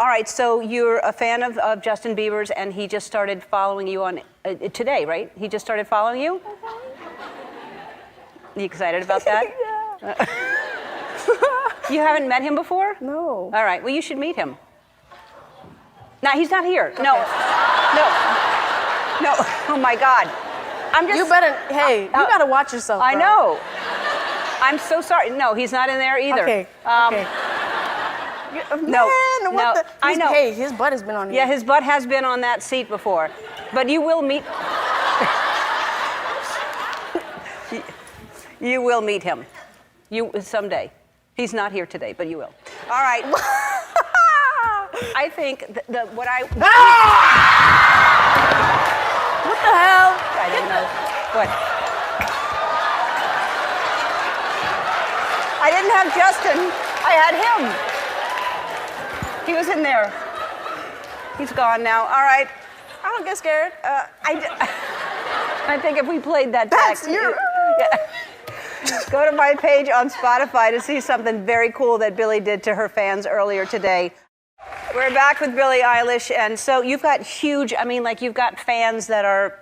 All right, so you're a fan of Justin Bieber's, and he just started following you on today, right? He just started following you? You excited about that? Yeah. You haven't met him before? No. All right, well, you should meet him. No, he's not here. Okay. No. Oh my God. I'm just. You better. Hey, you gotta watch yourself. I bro. know. I'm so sorry. No, he's not in there either. Okay. No. Man, what the? I know. Hey, his butt has been on here. Yeah, his butt has been on that seat before, but you will meet. You will meet him. You someday. He's not here today, but you will. All right. I think what I. What the hell? I didn't know. What? I didn't have Justin. I had him. He was in there. He's gone now. All right. I don't get scared. I think if we played that back. That's your. Go to my page on Spotify to see something very cool that Billie did to her fans earlier today. We're back with Billie Eilish, and so you've got huge, you've got fans that are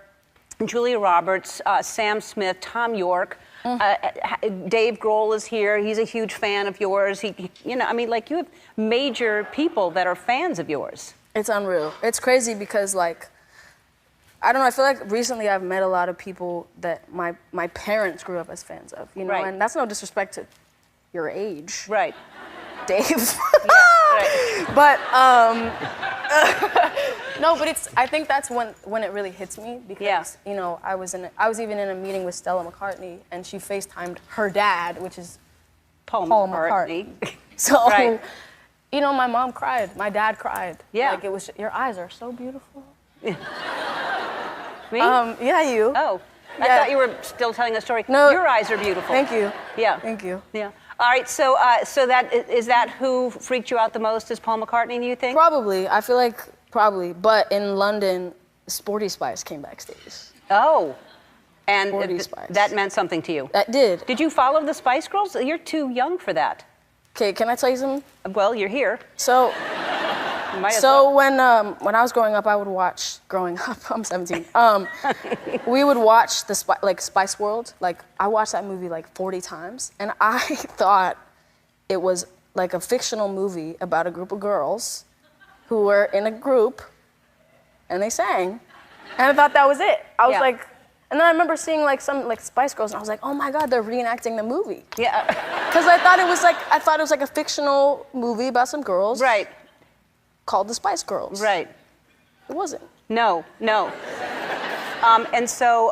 Julia Roberts, Sam Smith, Tom York, Dave Grohl is here. He's a huge fan of yours. You have major people that are fans of yours. It's unreal. It's crazy because, I don't know, I feel like recently I've met a lot of people that my parents grew up as fans of, Right. and that's no disrespect to your age. Right. Dave. Yeah, right. But, no, but I think that's when it really hits me because, I was even in a meeting with Stella McCartney and she FaceTimed her dad, which is Paul McCartney. So, right. My mom cried, my dad cried. Yeah. It was, your eyes are so beautiful. Me? Yeah, you. Oh, Yeah. I thought you were still telling a story. No. Your eyes are beautiful. Thank you. Yeah. Thank you. Yeah. All right. So is that who freaked you out the most? Is Paul McCartney? Do you think? Probably. I feel like probably. But in London, Sporty Spice came backstage. Oh. And Sporty Spice. That meant something to you. That did. Did you follow the Spice Girls? You're too young for that. Okay. Can I tell you something? Well, you're here. So. You might as well. When I was growing up, I would watch. Growing up, I'm 17. We would watch the Spice World. I watched that movie 40 times, and I thought it was a fictional movie about a group of girls who were in a group, and they sang, and I thought that was it. I was and then I remember seeing some Spice Girls, and I was like, oh my God, they're reenacting the movie. Yeah. Because I thought it was a fictional movie about some girls. Right. Called the Spice Girls. Right. It wasn't. No. And so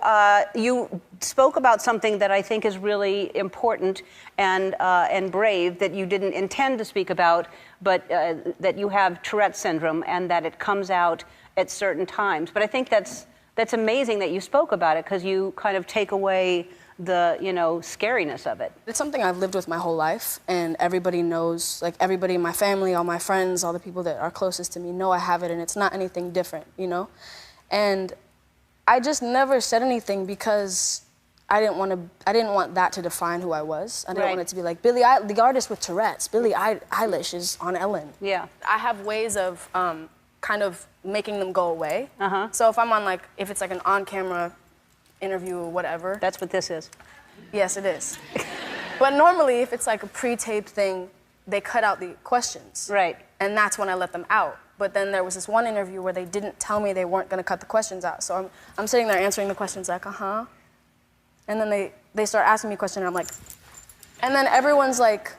you spoke about something that I think is really important and brave that you didn't intend to speak about, but that you have Tourette's syndrome and that it comes out at certain times. But I think that's amazing that you spoke about it because you kind of take away the scariness of it. It's something I've lived with my whole life, and everybody knows, everybody in my family, all my friends, all the people that are closest to me know I have it, and it's not anything different, And I just never said anything because I didn't want that to define who I was. I didn't want it to be like Billie, the artist with Tourette's. Billie Eilish is on Ellen. Yeah. I have ways of kind of making them go away. So if I'm on if it's an on-camera interview or whatever. That's what this is. Yes, it is. But normally, if it's a pre-taped thing, they cut out the questions. Right. And that's when I let them out. But then there was this one interview where they didn't tell me they weren't going to cut the questions out. So I'm sitting there answering the questions and then they start asking me a question, and I'm like, and then everyone's like,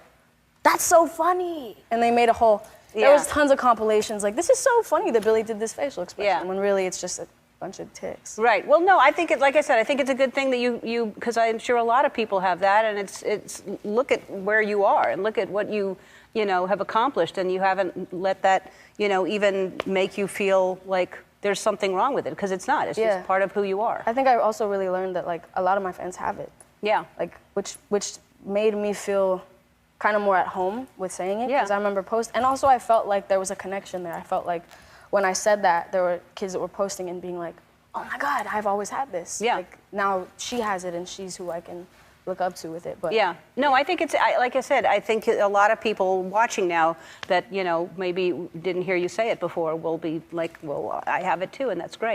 that's so funny. And they made a whole, there was tons of compilations this is so funny that Billie did this facial expression, when really it's just a bunch of ticks. Right. Well, no, I think like I said, I think it's a good thing that you because I'm sure a lot of people have that, and it's look at where you are and look at what you have accomplished, and you haven't let that even make you feel like there's something wrong with it, because it's not. It's just part of who you are. I think I also really learned that a lot of my fans have it. Yeah. Which made me feel kind of more at home with saying it, because I remember and also I felt like there was a connection there. I felt like when I said that, there were kids that were posting and being like, oh my God, I've always had this. Yeah. Now she has it and she's who I can look up to with it. But yeah, no, I think it's like I said. I think a lot of people watching now that maybe didn't hear you say it before will be like, well, I have it too, and that's great.